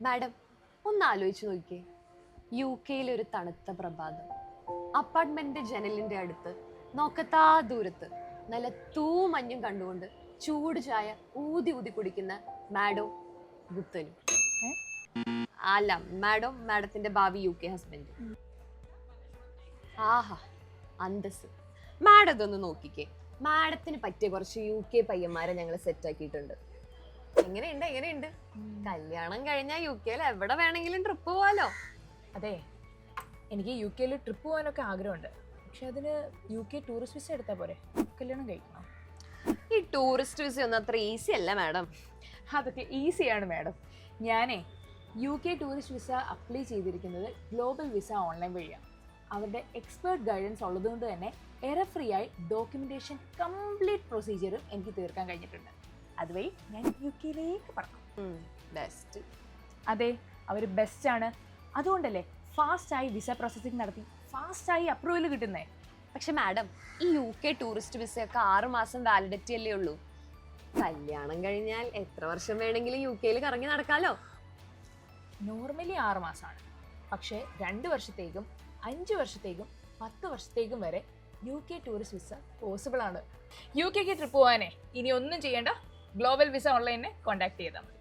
Madam ഒന്ന് ആലോചിച്ച് നോക്കിയേ, യു കെയിൽ ഒരു തണുത്ത പ്രഭാതം, അപ്പാർട്ട്മെന്റിന്റെ ജനലിന്റെ അടുത്ത് നോക്കത്താ ദൂരത്ത് നല്ല തൂമഞ്ഞും കണ്ടുകൊണ്ട് ചൂട് ചായ ഊതി ഊതി കുടിക്കുന്ന മാഡം ഗുപ്തനും. അല്ല, മാഡത്തിന്റെ ഭാവി യു കെ ഹസ്ബൻഡ്. ആഹാ അന്തസ്. മാഡം ഇതൊന്ന് നോക്കിക്കേ, മാഡത്തിന് പറ്റിയ കുറച്ച് യു കെ പയ്യന്മാരെ ഞങ്ങൾ സെറ്റ് ആക്കിയിട്ടുണ്ട്. എങ്ങനെയുണ്ട്? കല്യാണം കഴിഞ്ഞാൽ യു കെയിൽ എവിടെ വേണമെങ്കിലും ട്രിപ്പ് പോവാലോ. അതെ, എനിക്ക് യു കെയിൽ ട്രിപ്പ് പോകാനൊക്കെ ആഗ്രഹമുണ്ട്. പക്ഷെ അതിന് യു കെ ടൂറിസ്റ്റ് വിസ എടുത്താൽ പോരെ, കല്യാണം കഴിക്കണം. ഈ ടൂറിസ്റ്റ് വിസ ഒന്നും അത്ര ഈസി അല്ല മാഡം. അതൊക്കെ ഈസിയാണ് മാഡം. ഞാനേ U K tourist visa apply ചെയ്തിരിക്കുന്നത് ഗ്ലോബൽ വിസ ഓൺലൈൻ വഴിയാണ്. അവരുടെ എക്സ്പേർട്ട് ഗൈഡൻസ് ഉള്ളതുകൊണ്ട് തന്നെ എറർ ഫ്രീ ആയി ഡോക്യുമെന്റേഷൻ കംപ്ലീറ്റ് പ്രൊസീജിയറും എനിക്ക് തീർക്കാൻ കഴിഞ്ഞിട്ടുണ്ട്. അതുവഴി ഞാൻ യു കെയിലേക്ക് പറക്കും. ബെസ്റ്റ്. അതെ, അവർ ബെസ്റ്റാണ്. അതുകൊണ്ടല്ലേ ഫാസ്റ്റായി വിസ പ്രോസസ്സിംഗ് നടത്തി ഫാസ്റ്റായി അപ്രൂവൽ കിട്ടുന്നേ. പക്ഷെ മാഡം, ഈ യു കെ ടൂറിസ്റ്റ് വിസയൊക്കെ 6 മാസം വാലിഡിറ്റി അല്ലേ ഉള്ളൂ. കല്യാണം കഴിഞ്ഞാൽ എത്ര വർഷം വേണമെങ്കിലും യു കെയിൽ കറങ്ങി നടക്കാലോ. നോർമലി 6 മാസമാണ്. പക്ഷേ 2 വർഷത്തേക്കും 5 വർഷത്തേക്കും 10 വർഷത്തേക്കും വരെ U K tourist visa possible ആണ്. യു കെക്ക് ട്രിപ്പ് പോകാനേ ഇനി ഒന്നും ചെയ്യേണ്ട, ഗ്ലോബൽ വിസ ഓൺലൈനെ കോൺടാക്ട് ചെയ്താൽ മതി.